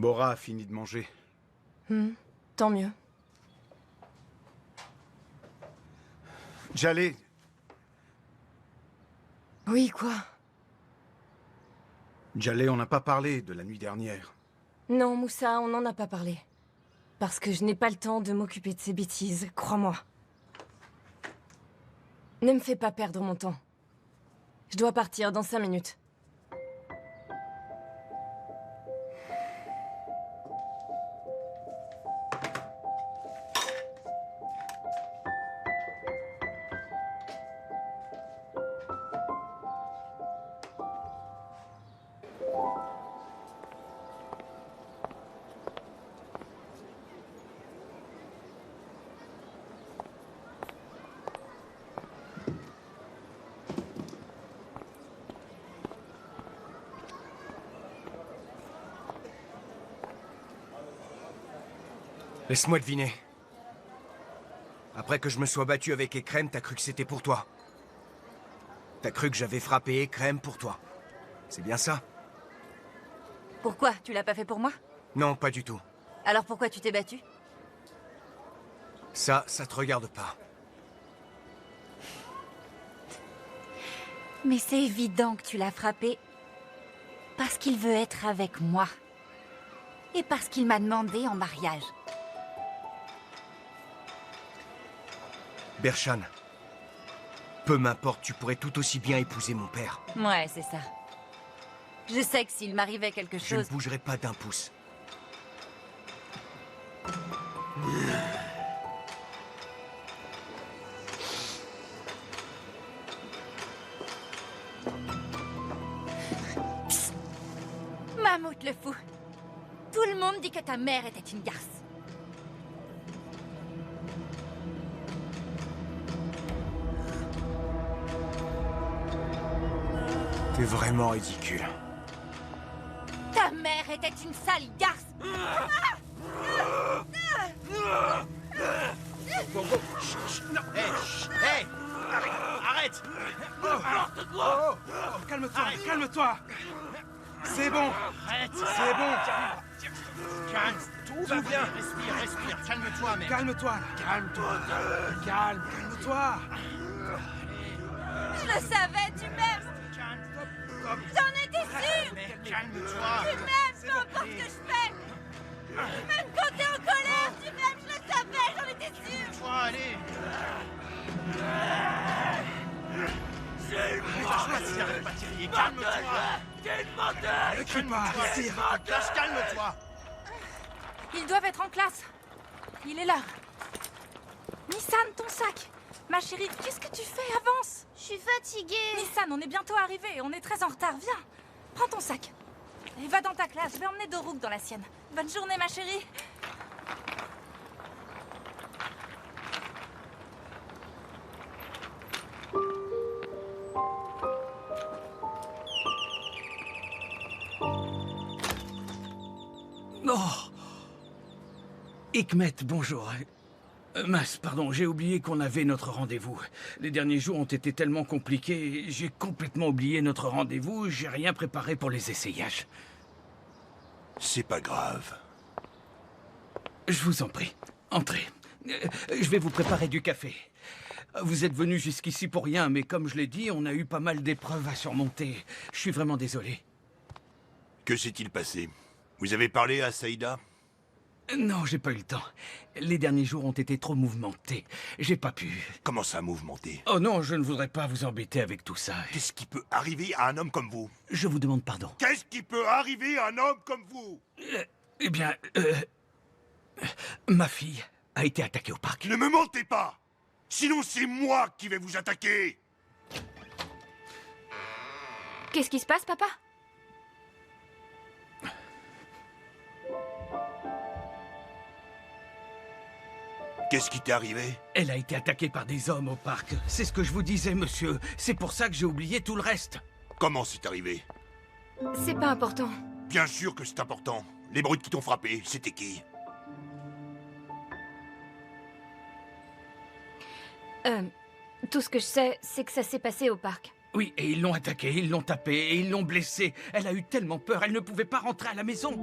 Bora a fini de manger. Tant mieux. J'allais... Oui, quoi? J'allais, on n'a pas parlé de la nuit dernière. Non, Moussa, on n'en a pas parlé. Parce que je n'ai pas le temps de m'occuper de ces bêtises, crois-moi. Ne me fais pas perdre mon temps. Je dois partir dans 5 minutes. Laisse-moi deviner. Après que je me sois battu avec Ekrem, t'as cru que c'était pour toi. T'as cru que j'avais frappé Ekrem pour toi. C'est bien ça? Pourquoi? Tu l'as pas fait pour moi? Non, pas du tout. Alors pourquoi tu t'es battu? Ça te regarde pas. Mais c'est évident que tu l'as frappé parce qu'il veut être avec moi. Et parce qu'il m'a demandé en mariage. Bershan, peu m'importe, tu pourrais tout aussi bien épouser mon père. Ouais, c'est ça. Je sais que s'il m'arrivait quelque Je ne chose... bougerai pas d'un pouce. Mammouth le fou. Tout le monde dit que ta mère était une garce. T'es vraiment ridicule. Ta mère était une sale garce. Bon, chut, non, hé, arrête. Calme-toi, calme-toi. C'est bon. Arrête. C'est bon. Calme. Tout va bien. Respire. Calme-toi, mec. Calme-toi. Calme-toi. Calme-toi. Je le savais, tu m'aimes. J'en étais sûre. Mec, calme-toi. Tu m'aimes, peu importe ce que je fais. Même quand t'es en colère, tu m'aimes, je le savais, j'en étais sûre. Toi, allez. Arrête pas de crier. Calme-toi. Ne crie pas, respire. Calme-toi. Ils doivent être en classe. Il est l'heure. Nissan, ton sac. Ma chérie, qu'est-ce que tu fais? Avance. Je suis fatiguée. Nissan, on est bientôt arrivé. On est très en retard. Viens. Prends ton sac. Et va dans ta classe. Je vais emmener Dorouk dans la sienne. Bonne journée, ma chérie. Oh. Hikmet, bonjour. Mince, pardon, j'ai oublié qu'on avait notre rendez-vous. Les derniers jours ont été tellement compliqués, j'ai complètement oublié notre rendez-vous, j'ai rien préparé pour les essayages. C'est pas grave. Je vous en prie, entrez. Je vais vous préparer du café. Vous êtes venu jusqu'ici pour rien, mais comme je l'ai dit, on a eu pas mal d'épreuves à surmonter. Je suis vraiment désolé. Que s'est-il passé? Vous avez parlé à Saïda? Non, j'ai pas eu le temps. Les derniers jours ont été trop mouvementés. J'ai pas pu. Comment ça, mouvementé? Oh non, je ne voudrais pas vous embêter avec tout ça. Qu'est-ce qui peut arriver à un homme comme vous? Je vous demande pardon. Qu'est-ce qui peut arriver à un homme comme vous? Eh bien, ma fille a été attaquée au parc. Ne me mentez pas! Sinon, c'est moi qui vais vous attaquer! Qu'est-ce qui se passe, papa? Qu'est-ce qui t'est arrivé? Elle a été attaquée par des hommes au parc. C'est ce que je vous disais, monsieur. C'est pour ça que j'ai oublié tout le reste. Comment c'est arrivé? C'est pas important. Bien sûr que c'est important. Les brutes qui t'ont frappé, c'était qui? Tout ce que je sais, c'est que ça s'est passé au parc. Oui, et ils l'ont attaquée, ils l'ont tapée, et ils l'ont blessée. Elle a eu tellement peur, elle ne pouvait pas rentrer à la maison.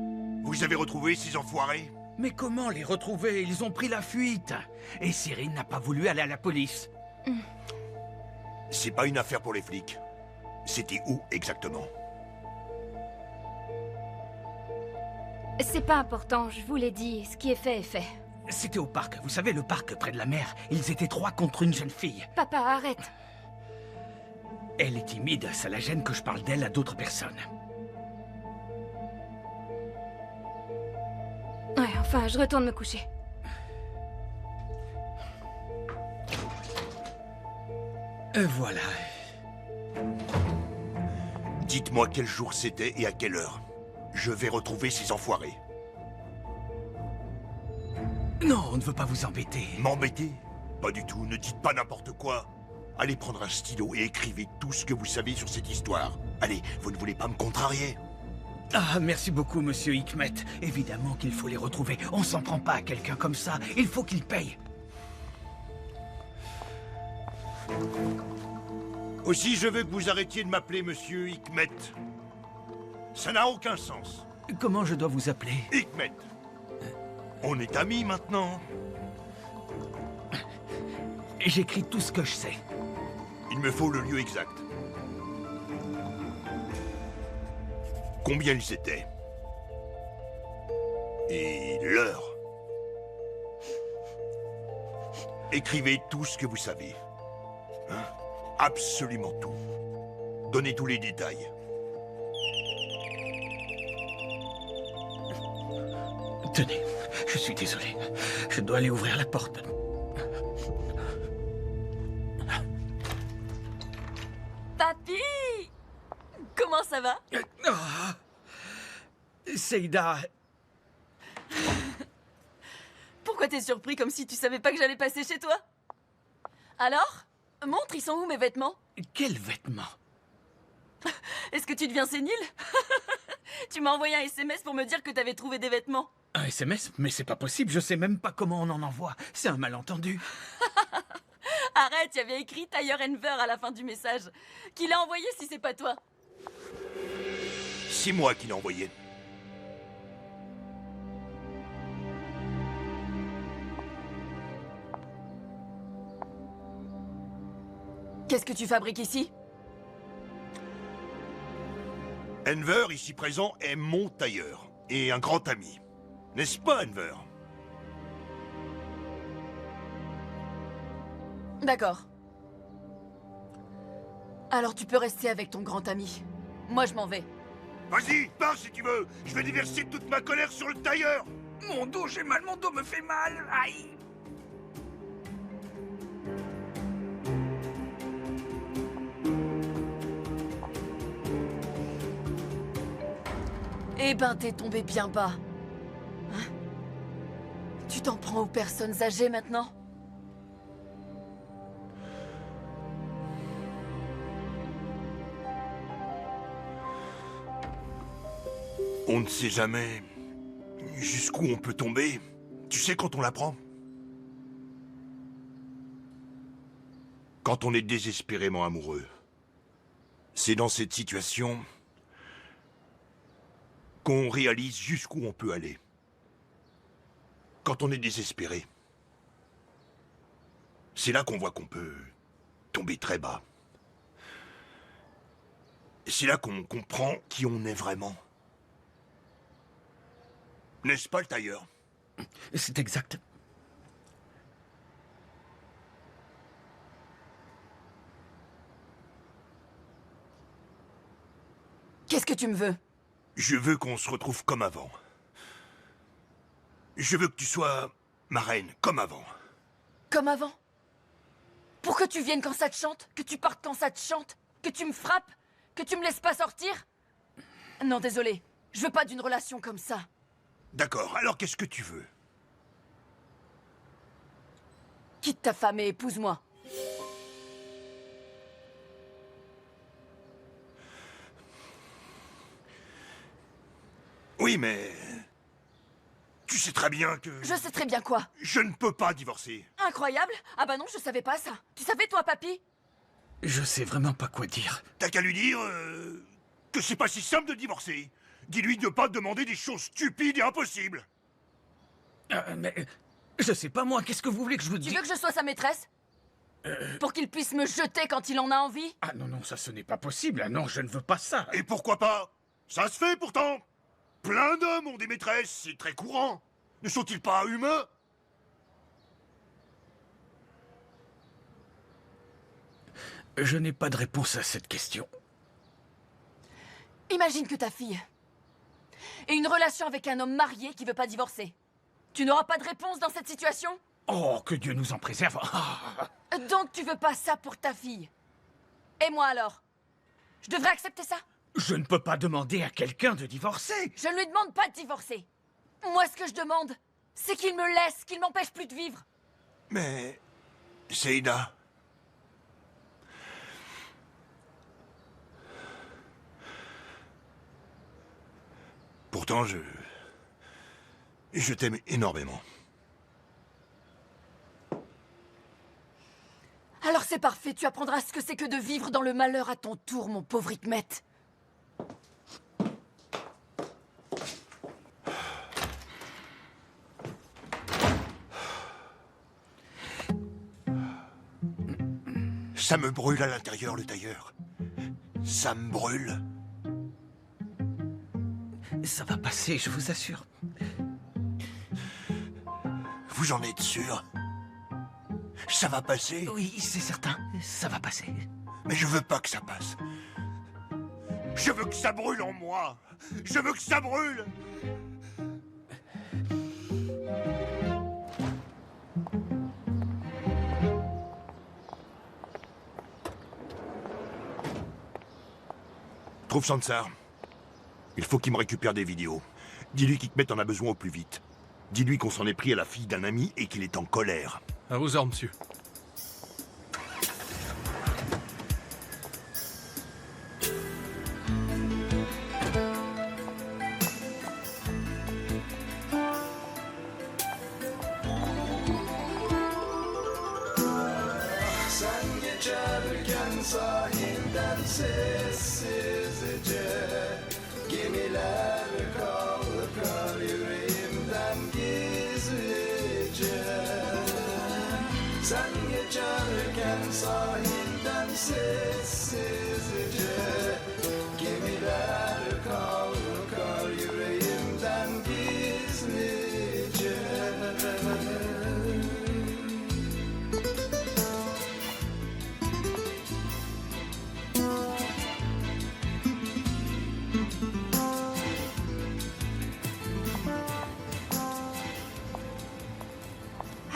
Vous avez retrouvé ces enfoirés? Mais comment les retrouver? Ils ont pris la fuite. Et Cyril n'a pas voulu aller à la police. C'est pas une affaire pour les flics. C'était où exactement? C'est pas important, je vous l'ai dit. Ce qui est fait est fait. C'était au parc. Vous savez, le parc près de la mer. Ils étaient 3 contre une jeune fille. Papa, arrête. Elle est timide. Ça la gêne que je parle d'elle à d'autres personnes. Ouais, enfin, je retourne me coucher. Voilà. Dites-moi quel jour c'était et à quelle heure. Je vais retrouver ces enfoirés. Non, on ne veut pas vous embêter. M'embêter? Pas du tout, ne dites pas n'importe quoi. Allez prendre un stylo et écrivez tout ce que vous savez sur cette histoire. Allez, vous ne voulez pas me contrarier? Ah, merci beaucoup, monsieur Hikmet. Évidemment qu'il faut les retrouver. On s'en prend pas à quelqu'un comme ça. Il faut qu'il paye. Aussi, je veux que vous arrêtiez de m'appeler monsieur Hikmet. Ça n'a aucun sens. Comment je dois vous appeler? Hikmet. On est amis maintenant. J'écris tout ce que je sais. Il me faut le lieu exact. Combien ils étaient? Et l'heure. Écrivez tout ce que vous savez. Hein? Absolument tout. Donnez tous les détails. Tenez, je suis désolé. Je dois aller ouvrir la porte. Papy! Comment ça va? Seïda, Pourquoi t'es surpris comme si tu savais pas que j'allais passer chez toi? Alors? Montre, ils sont où mes vêtements? quels vêtements? Est-ce que tu deviens sénile? Tu m'as envoyé un SMS pour me dire que t'avais trouvé des vêtements. Un SMS? Mais c'est pas possible, je sais même pas comment on en envoie. C'est un malentendu. Arrête, il y avait écrit Tailleur Enver à la fin du message. Qui l'a envoyé si c'est pas toi? C'est moi qui l'ai envoyé. Qu'est-ce que tu fabriques ici? Enver, ici présent, est mon tailleur. Et un grand ami. N'est-ce pas, Enver? D'accord. Alors tu peux rester avec ton grand ami. Moi je m'en vais. Vas-y, pars si tu veux. Je vais déverser toute ma colère sur le tailleur. Mon dos, j'ai mal, mon dos me fait mal. Aïe. Eh ben t'es tombé bien bas. Hein? Tu t'en prends aux personnes âgées maintenant? On ne sait jamais jusqu'où on peut tomber. Tu sais quand on l'apprend? Quand on est désespérément amoureux. C'est dans cette situation qu'on réalise jusqu'où on peut aller. Quand on est désespéré. C'est là qu'on voit qu'on peut tomber très bas. C'est là qu'on comprend qui on est vraiment. N'est-ce pas, le tailleur? C'est exact. Qu'est-ce que tu me veux? Je veux qu'on se retrouve comme avant. Je veux que tu sois ma reine, comme avant. Comme avant? Pour que tu viennes quand ça te chante? Que tu partes quand ça te chante? Que tu me frappes? Que tu me laisses pas sortir? Non, désolé. Je veux pas d'une relation comme ça. D'accord, alors qu'est-ce que tu veux? Quitte ta femme et épouse-moi. Oui, mais... Tu sais très bien que... Je sais très bien quoi. Je ne peux pas divorcer. Incroyable? Ah bah non, je savais pas ça. Tu savais toi, papy? Je sais vraiment pas quoi dire. T'as qu'à lui dire que c'est pas si simple de divorcer. Dis-lui de pas demander des choses stupides et impossibles. Mais je sais pas moi, qu'est-ce que vous voulez que je vous Tu dise? veux que je sois sa maîtresse? Pour qu'il puisse me jeter quand il en a envie? Ah non, non, ça ce n'est pas possible. Ah non, je ne veux pas ça. Et pourquoi pas? Ça se fait pourtant. Plein d'hommes ont des maîtresses, c'est très courant. Ne sont-ils pas humains? Je n'ai pas de réponse à cette question. Imagine que ta fille ait une relation avec un homme marié qui veut pas divorcer. Tu n'auras pas de réponse dans cette situation? Oh, que Dieu nous en préserve. Ah. Donc tu veux pas ça pour ta fille? Et moi alors? Je devrais accepter ça? Je ne peux pas demander à quelqu'un de divorcer. Je ne lui demande pas de divorcer. Moi, ce que je demande, c'est qu'il me laisse, qu'il m'empêche plus de vivre. Mais... Seina... Pourtant, je t'aime énormément. Alors c'est parfait, tu apprendras ce que c'est que de vivre dans le malheur à ton tour, mon pauvre Hikmet. Ça me brûle à l'intérieur, le tailleur. Ça me brûle. Ça va passer, je vous assure. Vous en êtes sûr? Ça va passer? Oui, c'est certain. Ça va passer. Mais je veux pas que ça passe. Je veux que ça brûle en moi. Je veux que ça brûle. Trouve Sansar. Il faut qu'il me récupère des vidéos. Dis-lui qu'Hikmet en a besoin au plus vite. Dis-lui qu'on s'en est pris à la fille d'un ami et qu'il est en colère. À vos ordres, monsieur.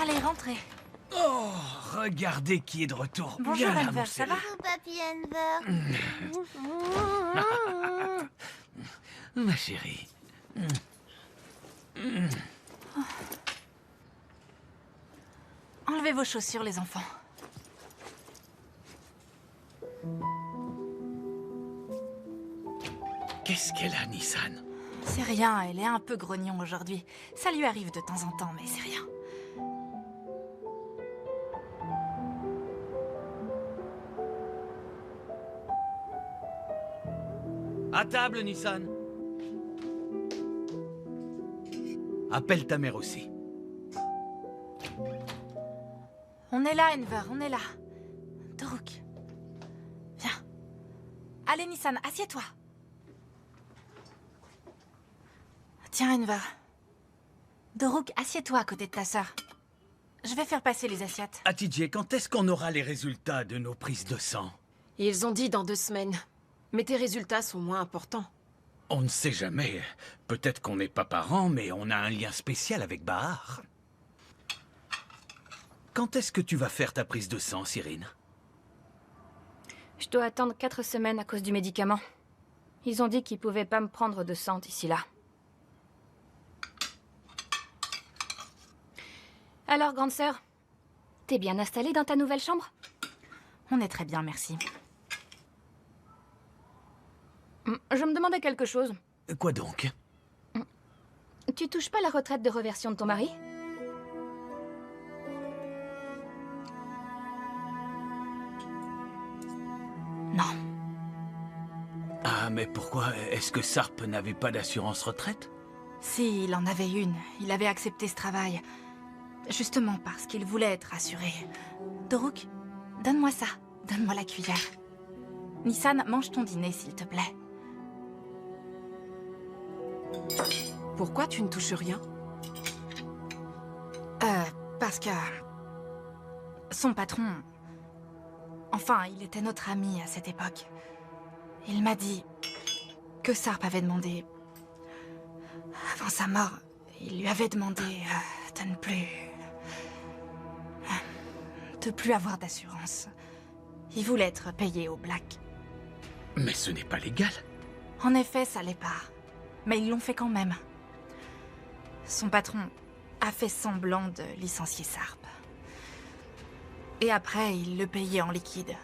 Allez, rentrez. Oh, regardez qui est de retour. Bonjour, Viens là, Enver, mon ça chéri. va? Papy Enver. Ma chérie. Enlevez vos chaussures, les enfants. Qu'est-ce qu'elle a, Nissan? C'est rien, elle est un peu grognon aujourd'hui. Ça lui arrive de temps en temps, mais c'est rien. À table, Nissan. Appelle ta mère aussi. On est là, Enver, on est là. Doruk. Viens. Allez, Nissan, assieds-toi. Tiens, Enver. Doruk, assieds-toi à côté de ta sœur. Je vais faire passer les assiettes. Hatice, quand est-ce qu'on aura les résultats de nos prises de sang? Ils ont dit dans 2 semaines. Mais tes résultats sont moins importants. On ne sait jamais. Peut-être qu'on n'est pas parents, mais on a un lien spécial avec Bahar. Quand est-ce que tu vas faire ta prise de sang, Cyrine? Je dois attendre 4 semaines à cause du médicament. Ils ont dit qu'ils pouvaient pas me prendre de sang d'ici là. Alors, grande sœur, t'es bien installée dans ta nouvelle chambre? On est très bien, merci. Je me demandais quelque chose. Quoi donc? Tu touches pas la retraite de reversion de ton mari? Non. Ah, mais Mais pourquoi? Est-ce que Sarp n'avait pas d'assurance retraite? Si, il en avait une. Il avait accepté ce travail. Justement parce qu'il voulait être assuré. Doruk, donne-moi ça. Donne-moi la cuillère. Nissan, mange ton dîner, s'il te plaît. Pourquoi tu ne touches rien? Parce que... son patron... Enfin, il était notre ami à cette époque. Il m'a dit que Sarp avait demandé... Avant sa mort, il lui avait demandé de ne plus... de plus avoir d'assurance. Il voulait être payé au black. Mais ce n'est pas légal. En effet, ça l'est pas. Mais ils l'ont fait quand même. Son patron a fait semblant de licencier Sarp. Et après, il le payait en liquide.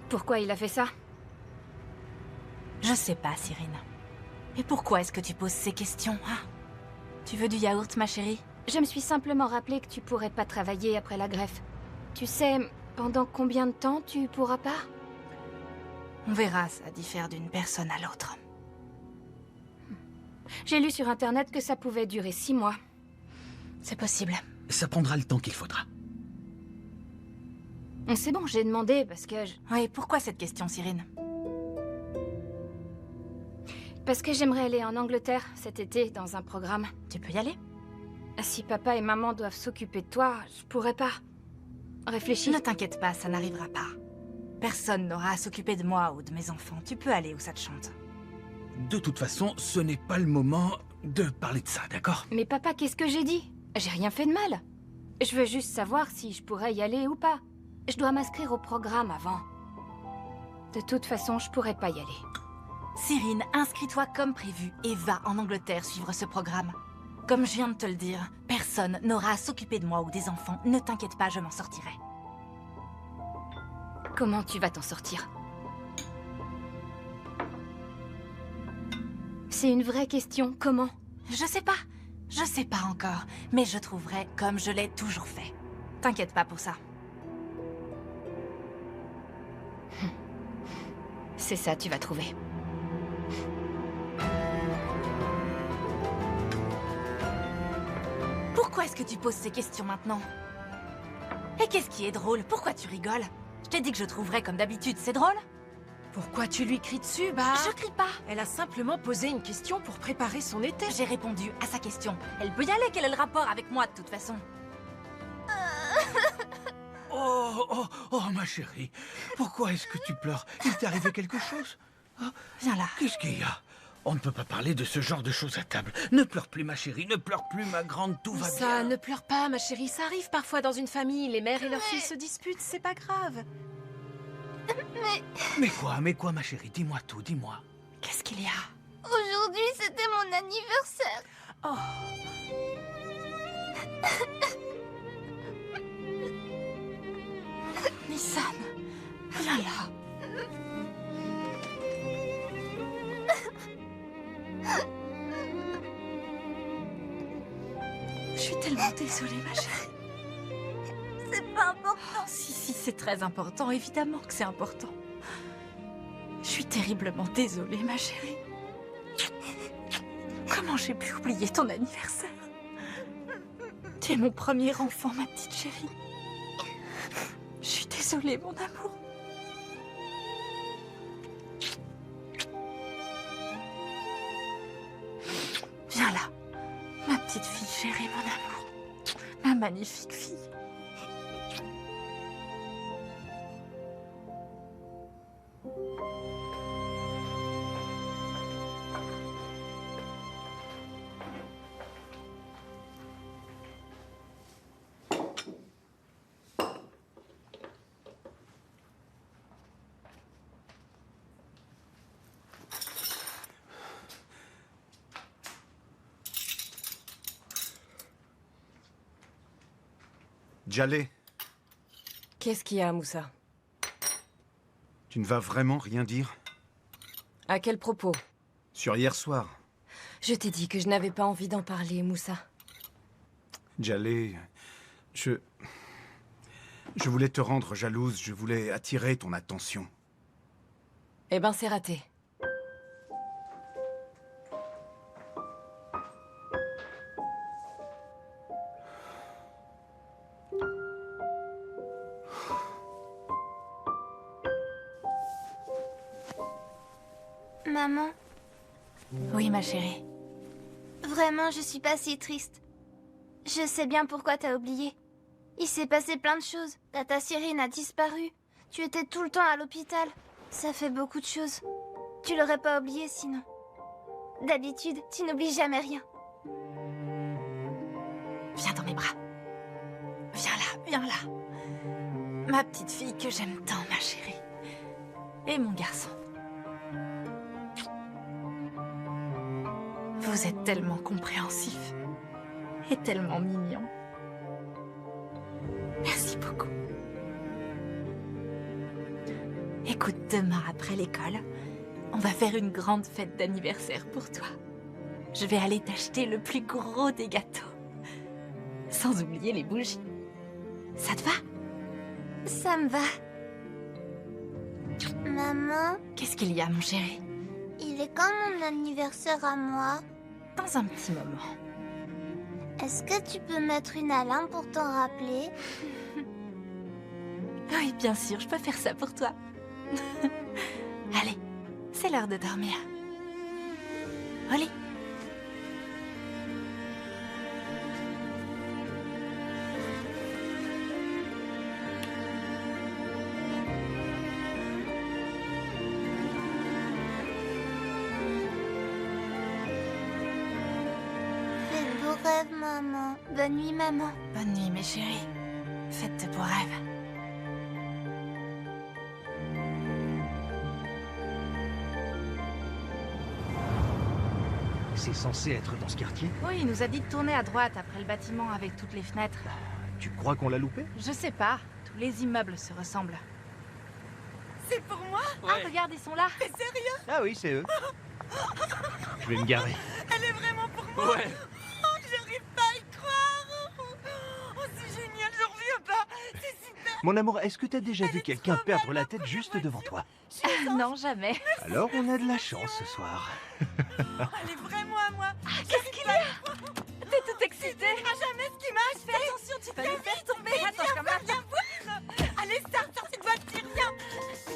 Pourquoi il a fait ça? Je sais pas, Cyrine. Et pourquoi est-ce que tu poses ces questions, hein? Tu veux du yaourt, ma chérie? Je me suis simplement rappelé que tu pourrais pas travailler après la greffe. Tu sais, pendant combien de temps tu pourras pas? On verra, ça diffère d'une personne à l'autre. J'ai lu sur Internet que ça pouvait durer 6 mois. C'est possible. Ça prendra le temps qu'il faudra. C'est bon, j'ai demandé parce que Oui, pourquoi cette question, Cyrine? Parce que j'aimerais aller en Angleterre cet été dans un programme. Tu peux y aller? Si papa et maman doivent s'occuper de toi, je pourrais pas. Réfléchis. Ne t'inquiète pas, ça n'arrivera pas. Personne n'aura à s'occuper de moi ou de mes enfants. Tu peux aller où ça te chante. De toute façon, ce n'est pas le moment de parler de ça, d'accord? Mais papa, qu'est-ce que j'ai dit? J'ai rien fait de mal. Je veux juste savoir si je pourrais y aller ou pas. Je dois m'inscrire au programme avant. De toute façon, je pourrais pas y aller. Cyrine, inscris-toi comme prévu et va en Angleterre suivre ce programme. Comme je viens de te le dire, personne n'aura à s'occuper de moi ou des enfants. Ne t'inquiète pas, je m'en sortirai. Comment tu vas t'en sortir? C'est une vraie question. Comment? Je sais pas. Je sais pas encore. Mais je trouverai comme je l'ai toujours fait. T'inquiète pas pour ça. C'est ça, tu vas trouver. Pourquoi est-ce que tu poses ces questions maintenant? Et qu'est-ce qui est drôle? Pourquoi tu rigoles? Je t'ai dit que je trouverais comme d'habitude, c'est drôle? Pourquoi tu lui cries dessus, bah? Je crie pas. Elle a simplement posé une question pour préparer son été. J'ai répondu à sa question. Elle peut y aller, quel est le rapport avec moi de toute façon? Oh, ma chérie. Pourquoi est-ce que tu pleures? Il t'est arrivé quelque chose? Viens là. Qu'est-ce qu'il y a? On ne peut pas parler de ce genre de choses à table. Ne pleure plus, ma chérie. Ne pleure plus, ma grande. Tout va Ça, bien. ne pleure pas, ma chérie. Ça arrive parfois dans une famille. Les mères et leurs filles se disputent. C'est pas grave. Mais quoi, ma chérie? Dis-moi tout, dis-moi. Qu'est-ce qu'il y a? Aujourd'hui, c'était mon anniversaire. Oh. Nissan, viens là. Je suis tellement désolée, ma chérie. C'est pas important. Si, c'est très important. Évidemment que c'est important. Je suis terriblement désolée, ma chérie. Comment j'ai pu oublier ton anniversaire? Tu es mon premier enfant, ma petite chérie. Je suis désolée, mon amour. Viens là, ma petite fille chérie, mon amour. Ma magnifique fille. Jaleh, Qu'est-ce qu'il y a, Moussa? tu ne vas vraiment rien dire? À quel propos? Sur hier soir. Je t'ai dit que je n'avais pas envie d'en parler, Moussa. Jaleh, je voulais te rendre jalouse, je voulais attirer ton attention. Eh ben, c'est raté. Maman, Oui, ma chérie. vraiment, je suis pas si triste. Je sais bien pourquoi t'as oublié. Il s'est passé plein de choses. Tata Cyrine a disparu. Tu étais tout le temps à l'hôpital. Ça fait beaucoup de choses. Tu l'aurais pas oublié sinon. D'habitude, tu n'oublies jamais rien. Viens dans mes bras. Viens là, viens là. Ma petite fille que j'aime tant, ma chérie. Et mon garçon. Vous êtes tellement compréhensifs. Et tellement mignons. Merci beaucoup. Écoute, demain après l'école, on va faire une grande fête d'anniversaire pour toi. Je vais aller t'acheter le plus gros des gâteaux. Sans oublier les bougies. Ça te va? Ça me va. Maman, Qu'est-ce qu'il y a, mon chéri? il est quand mon anniversaire à moi? Dans un petit moment. Est-ce que tu peux mettre une alarme pour t'en rappeler? Oui, bien sûr, je peux faire ça pour toi. Allez, c'est l'heure de dormir. Au lit. Fais de beaux rêves, maman. Bonne nuit, maman. Bonne nuit, mes chéris. Faites de beaux rêves. C'est censé être dans ce quartier? Oui, il nous a dit de tourner à droite après le bâtiment avec toutes les fenêtres. Tu crois qu'on l'a loupé? Je sais pas, tous les immeubles se ressemblent. C'est pour moi? Ah, regarde, ils sont là. T'es sérieux? Ah oui, c'est eux. Je vais me garer. Elle est vraiment pour moi? Ouais. Oh, j'arrive pas à y croire. Oh, c'est génial, j'en reviens pas. C'est super. Mon amour, est-ce que t'as déjà vu quelqu'un perdre la tête juste devant toi? Non, jamais. Alors on a de la chance ce soir. Elle est vraiment à moi. Qu'est-ce qu'il y a? T'es toute excitée. À jamais ce qui m'a acheté. Fais attention, tu vas lui faire tomber. Attends, Viens comme voir, viens voir. Allez, sorti de votre Tyrien.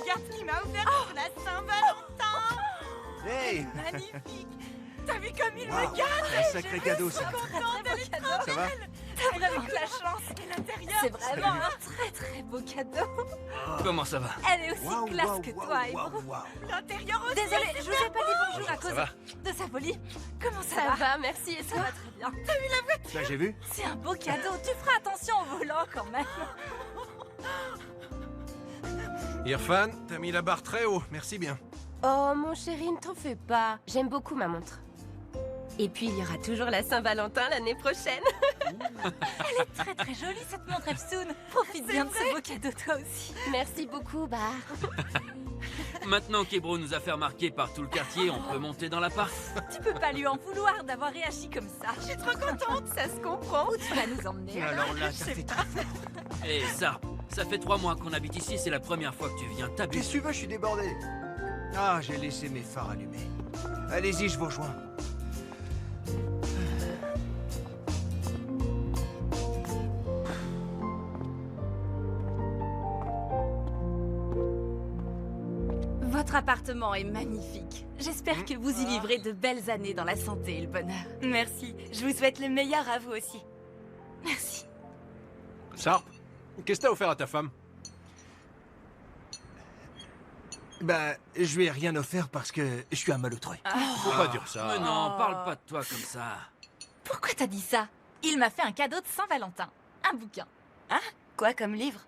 Regarde ce qu'il m'a offert pour la Saint-Valentin. Hey! Magnifique. T'as vu comme il Wow, me gâte? un sacré cadeau ça. Contente, elle est trop Ça va? T'as vraiment de la chance. Et l'intérieur. C'est vraiment un très beau cadeau. Comment ça va? Elle est aussi Waouh, classe waouh, que waouh, toi, waouh, Ebro. waouh. L'intérieur aussi. Désolée, je vous ai pas dit bonjour à Ça cause va? de sa folie. Comment ça, Ça va? va, merci. Et Ça toi? va très bien. Ça j'ai vu? C'est un beau cadeau. Tu feras attention au volant quand même. Irfan, t'as mis la barre très haut, merci bien. Oh, mon chéri, ne t'en fais pas. J'aime beaucoup ma montre. Et puis, il y aura toujours la Saint-Valentin l'année prochaine. Elle est très très jolie cette montre Epsoun. Profite bien de ce beau cadeau toi aussi. Merci beaucoup, Bar. Maintenant qu'Ebro nous a fait remarquer par tout le quartier, on peut monter dans l'appart. Tu peux pas lui en vouloir d'avoir réagi comme ça. Je suis trop contente, ça se comprend. Où tu vas nous emmener? Alors là, t'as fait très fort. Et ça fait 3 mois qu'on habite ici, c'est la première fois que tu viens. T'abuses. Qu'est-ce que tu veux? Je suis débordé. Ah, j'ai laissé mes phares allumés. Allez-y, je vous rejoins. Votre appartement est magnifique. J'espère que vous y vivrez de belles années dans la santé et le bonheur. Merci. Je vous souhaite le meilleur à vous aussi. Merci. Sarp, qu'est-ce que t'as offert à ta femme? Bah, je lui ai rien offert parce que je suis un malotru. Faut pas dire ça. Mais non, parle pas de toi comme ça. Pourquoi t'as dit ça? Il m'a fait un cadeau de Saint-Valentin. Un bouquin. Quoi comme livre?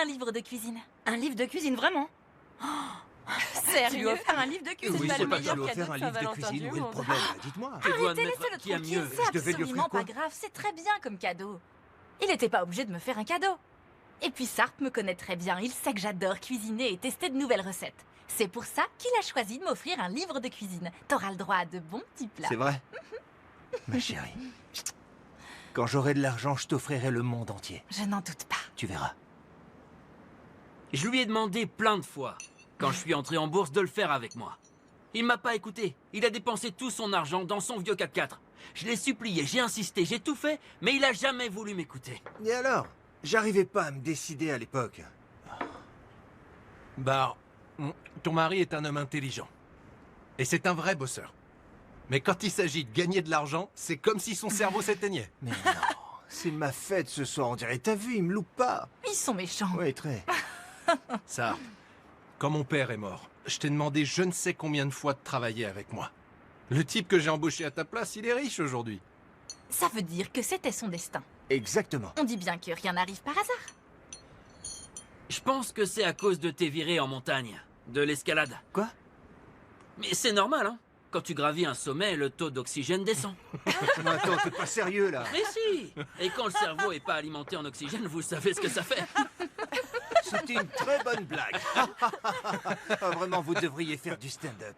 Un livre de cuisine. Un livre de cuisine, vraiment? Tu lui as offert un livre de cuisine? Oui, Pas c'est le pas que je meilleur lui ai offert cadeau un de livre de Saint-Valentin cuisine. du Où est le monde. problème? Dites-moi. Tu dois Arrêtez, admettre laissez-le qui a tranquille, mieux. c'est Je devais lui absolument offrir quoi? pas grave, c'est très bien comme cadeau. Il n'était pas obligé de me faire un cadeau. Et puis Sarp me connaît très bien, il sait que j'adore cuisiner et tester de nouvelles recettes. C'est pour ça qu'il a choisi de m'offrir un livre de cuisine. T'auras le droit à de bons petits plats. C'est vrai? Ma chérie. Quand j'aurai de l'argent, je t'offrirai le monde entier. Je n'en doute pas. Tu verras. Je lui ai demandé plein de fois, quand je suis entré en bourse, de le faire avec moi. Il m'a pas écouté. Il a dépensé tout son argent dans son vieux 4x4. Je l'ai supplié, j'ai insisté, j'ai tout fait, mais il a jamais voulu m'écouter. Et alors? J'arrivais pas à me décider à l'époque. Bar, ton mari est un homme intelligent. Et c'est un vrai bosseur. Mais quand il s'agit de gagner de l'argent, c'est comme si son cerveau s'éteignait. Mais non, c'est ma fête ce soir, on dirait. T'as vu, il me loupe pas. Ils sont méchants. Oui, très. Ça, quand mon père est mort, je t'ai demandé je ne sais combien de fois de travailler avec moi. Le type que j'ai embauché à ta place, il est riche aujourd'hui. Ça veut dire que c'était son destin. Exactement. On dit bien que rien n'arrive par hasard. Je pense que c'est à cause de tes virées en montagne. De l'escalade. Quoi? Mais c'est normal, hein. Quand tu gravis un sommet, le taux d'oxygène descend. Mais attends, t'es pas sérieux là. Mais si. Et quand le cerveau est pas alimenté en oxygène, vous savez ce que ça fait. C'était une très bonne blague. Ah, vraiment, vous devriez faire du stand-up.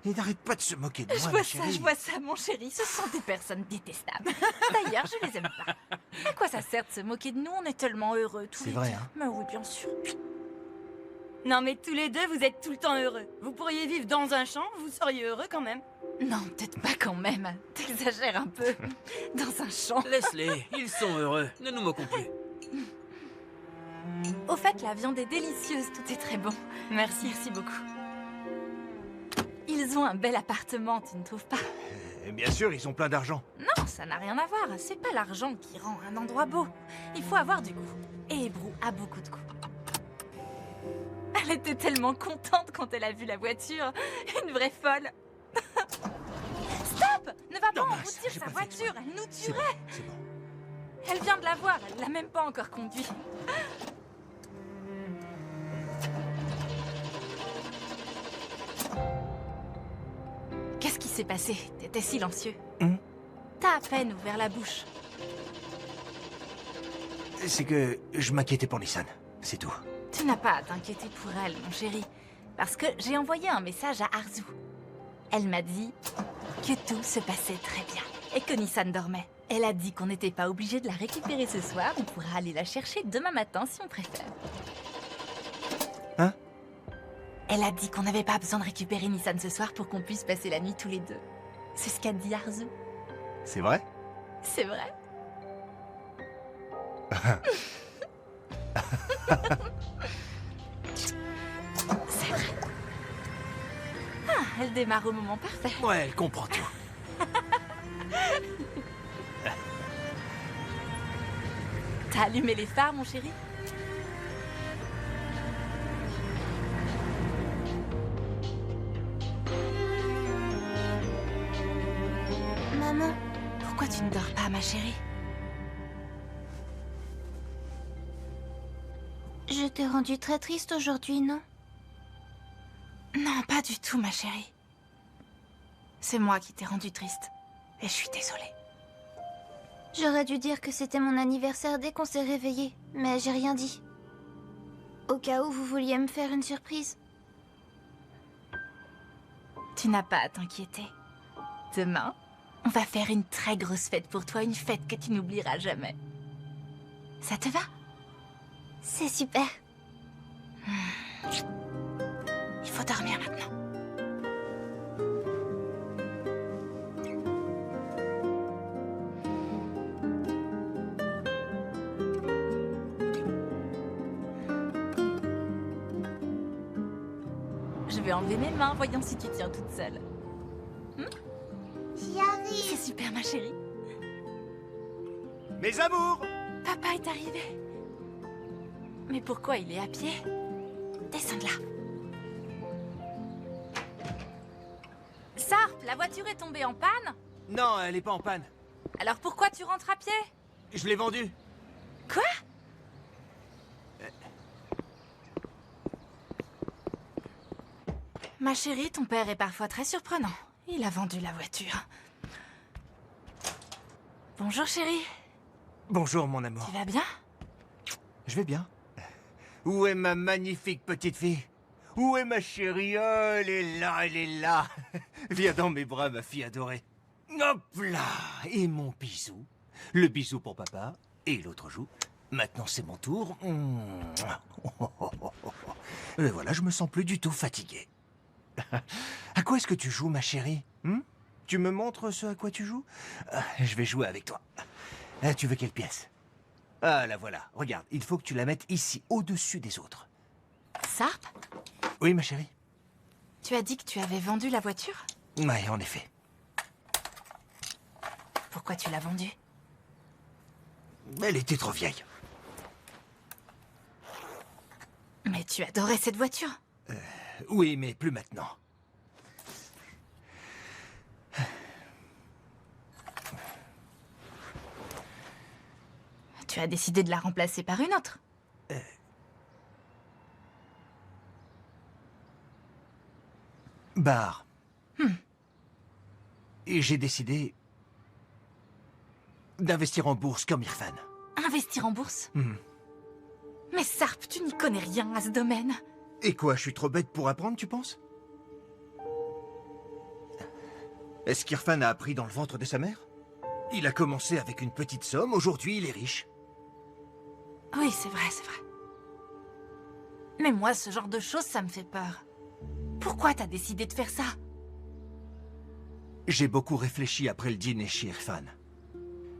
Il n'arrête pas de se moquer de moi, ma chérie. Je vois ça, mon chéri. Ce sont des personnes détestables. D'ailleurs, je les aime pas. À quoi ça sert de se moquer de nous? On est tellement heureux tous les deux. C'est vrai, hein? Mais oui, bien sûr. Non mais tous les deux, vous êtes tout le temps heureux. Vous pourriez vivre dans un champ, vous seriez heureux quand même. Non, peut-être pas quand même. T'exagères un peu. Dans un champ. Laisse-les, ils sont heureux. Ne nous moquons plus. Au fait, la viande est délicieuse. Tout est très bon. Merci beaucoup. Ils ont un bel appartement, tu ne trouves pas? Et bien sûr, ils ont plein d'argent. Non, ça n'a rien à voir. C'est pas l'argent qui rend un endroit beau. Il faut avoir du goût. Et Brou a beaucoup de goût. Elle était tellement contente quand elle a vu la voiture. Une vraie folle. Stop! Ne va pas emboutir sa voiture, elle nous tuerait. C'est bon. Elle vient de la voir, elle l'a même pas encore conduit. Qu'est-ce qui s'est passé? T'étais silencieux. T'as à peine ouvert la bouche. C'est que je m'inquiétais pour Nissan, c'est tout. Tu n'as pas à t'inquiéter pour elle, mon chéri. Parce que j'ai envoyé un message à Arzu. Elle m'a dit que tout se passait très bien. Et que Nissan dormait. Elle a dit qu'on n'était pas obligé de la récupérer ce soir. On pourra aller la chercher demain matin si on préfère. Hein? Elle a dit qu'on n'avait pas besoin de récupérer Nissan ce soir pour qu'on puisse passer la nuit tous les deux. C'est ce qu'a dit Arzu. C'est vrai? C'est vrai. C'est vrai. Ah, elle démarre au moment parfait. Ouais, elle comprend tout. T'as allumé les phares, mon chéri? Maman, pourquoi tu ne dors pas, ma chérie? Je t'ai rendue très triste aujourd'hui, non? Non, pas du tout, ma chérie. C'est moi qui t'ai rendue triste. Et je suis désolée. J'aurais dû dire que c'était mon anniversaire dès qu'on s'est réveillé, mais j'ai rien dit. Au cas où vous vouliez me faire une surprise. Tu n'as pas à t'inquiéter. Demain, on va faire une très grosse fête pour toi, une fête que tu n'oublieras jamais. Ça te va? C'est super. Il faut dormir maintenant. Je vais enlever mes mains, voyons si tu tiens toute seule. J'y arrive. C'est super, ma chérie. Mes amours! Papa est arrivé. Mais pourquoi il est à pied? Descends de là. Sarp, la voiture est tombée en panne? Non, elle est pas en panne. Alors pourquoi tu rentres à pied? Je l'ai vendue. Quoi? Ma chérie, ton père est parfois très surprenant. Il a vendu la voiture. Bonjour, chérie. Bonjour, mon amour. Tu vas bien? Je vais bien. Où est ma magnifique petite fille? Où est ma chérie? Oh, elle est là, elle est là. Viens dans mes bras, ma fille adorée. Hop là! Et mon bisou. Le bisou pour papa. Et l'autre joue. Maintenant, c'est mon tour. Et voilà, je me sens plus du tout fatigué. À quoi est-ce que tu joues, ma chérie? Tu me montres ce à quoi tu joues? Je vais jouer avec toi. Tu veux quelle pièce? Ah, la voilà. Regarde, il faut que tu la mettes ici, au-dessus des autres. Sarp? Oui, ma chérie. Tu as dit que tu avais vendu la voiture? Ouais, en effet. Pourquoi tu l'as vendue? Elle était trop vieille. Mais tu adorais cette voiture. Oui, mais plus maintenant. Tu as décidé de la remplacer par une autre. Bar. Et j'ai décidé d'investir en bourse comme Irfan. Investir en bourse? Mais Sarp, tu n'y connais rien à ce domaine. Et quoi, je suis trop bête pour apprendre, tu penses? Est-ce qu'Irfan a appris dans le ventre de sa mère? Il a commencé avec une petite somme, aujourd'hui il est riche. Oui, c'est vrai, c'est vrai. Mais moi, ce genre de choses, ça me fait peur. Pourquoi t'as décidé de faire ça? J'ai beaucoup réfléchi après le dîner chez Irfan.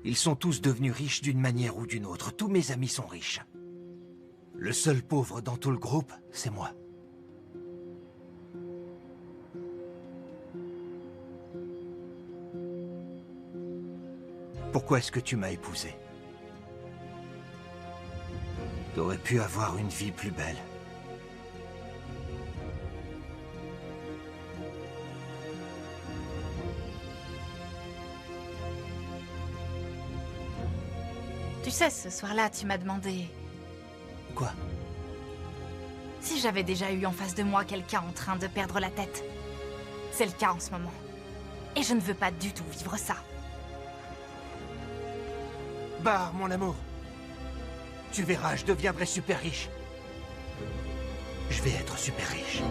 Ils sont tous devenus riches d'une manière ou d'une autre. Tous mes amis sont riches. Le seul pauvre dans tout le groupe, c'est moi. Pourquoi est-ce que tu m'as épousé? T'aurais pu avoir une vie plus belle. Tu sais, ce soir-là, tu m'as demandé Quoi? si j'avais déjà eu en face de moi quelqu'un en train de perdre la tête. C'est le cas en ce moment. Et je ne veux pas du tout vivre ça. Bar, mon amour. Tu verras, je deviendrai super riche. Je vais être super riche.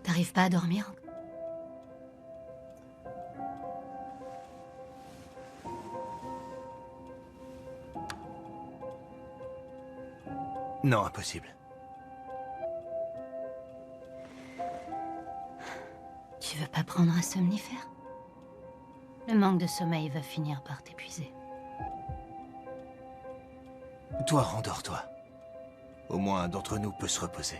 T'arrives pas à dormir? Non, impossible. Tu veux pas prendre un somnifère? Le manque de sommeil va finir par t'épuiser. Toi, rendors-toi. Au moins un d'entre nous peut se reposer.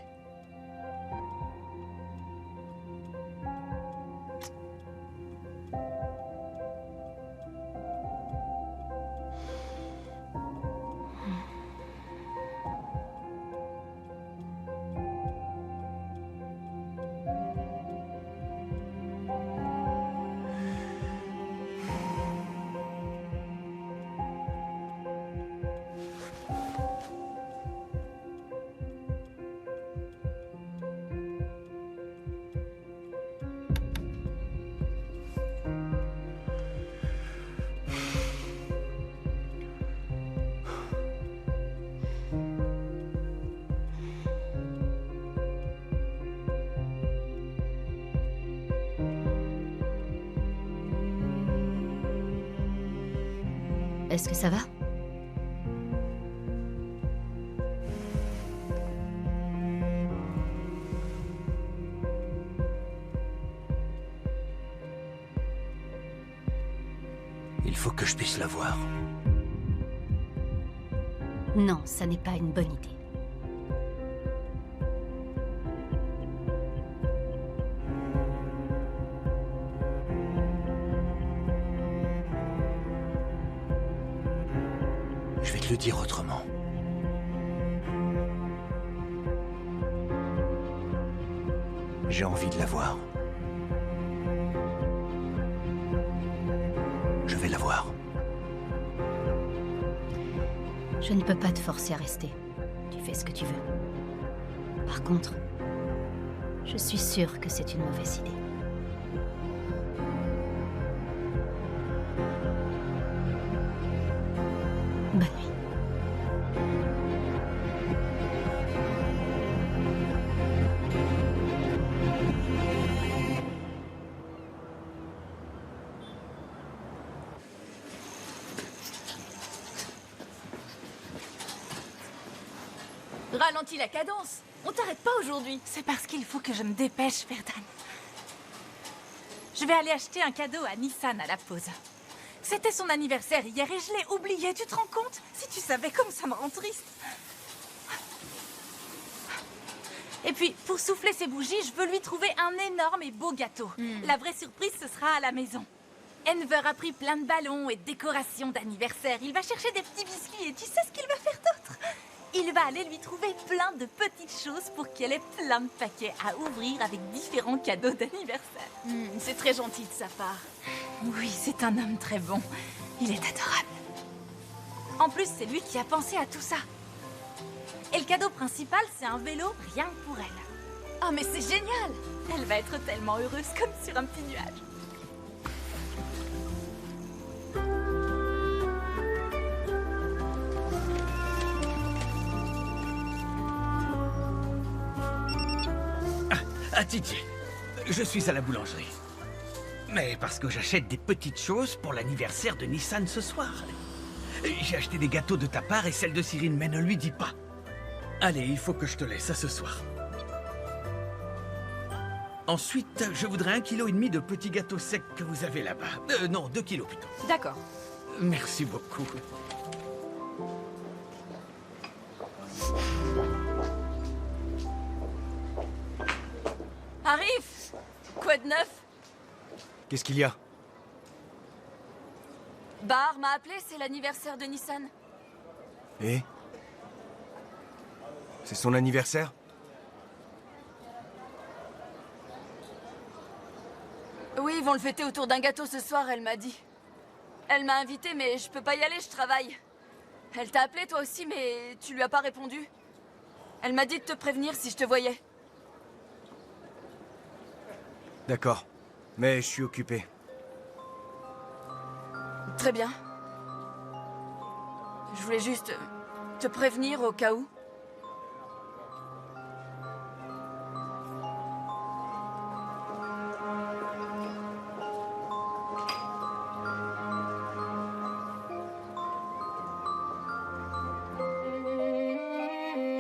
Est-ce que ça va? Il faut que je puisse la voir. Non, ça n'est pas une bonne idée. Je vais te le dire autrement. J'ai envie de la voir. Je vais la voir. Je ne peux pas te forcer à rester. Tu fais ce que tu veux. Par contre, je suis sûre que c'est une mauvaise idée. Bonne nuit. Ralentis la cadence. On t'arrête pas aujourd'hui. C'est parce qu'il faut que je me dépêche, Verdun. Je vais aller acheter un cadeau à Nissan à la pause. C'était son anniversaire hier et je l'ai oublié, tu te rends compte? Si tu savais comme ça me rend triste. Et puis, pour souffler ses bougies, je veux lui trouver un énorme et beau gâteau. La vraie surprise, ce sera à la maison. Enver a pris plein de ballons et de décorations d'anniversaire. Il va chercher des petits biscuits et tu sais ce qu'il va faire d'autre? Il va aller lui trouver plein de petites choses pour qu'elle ait plein de paquets à ouvrir avec différents cadeaux d'anniversaire. C'est très gentil de sa part. Oui, c'est un homme très bon. Il est adorable. En plus, c'est lui qui a pensé à tout ça. Et le cadeau principal, c'est un vélo rien que pour elle. Oh, mais c'est génial! Elle va être tellement heureuse comme sur un petit nuage. Ah, Titi, je suis à la boulangerie. Mais parce que j'achète des petites choses pour l'anniversaire de Nissan ce soir. J'ai acheté des gâteaux de ta part et celle de Cyrine, mais ne lui dis pas. Allez, il faut que je te laisse à ce soir. Ensuite, je voudrais 1,5 kg de petits gâteaux secs que vous avez là-bas. Non, 2 kilos plutôt. D'accord. Merci beaucoup. Arif! Quoi de neuf? Qu'est-ce qu'il y a? Bahar m'a appelé, c'est l'anniversaire de Nissan. Et? C'est son anniversaire? Oui, ils vont le fêter autour d'un gâteau ce soir, elle m'a dit. Elle m'a invité, mais je peux pas y aller, je travaille. Elle t'a appelé toi aussi, mais tu lui as pas répondu. Elle m'a dit de te prévenir si je te voyais. D'accord. Mais je suis occupé. Très bien. Je voulais juste te prévenir au cas où.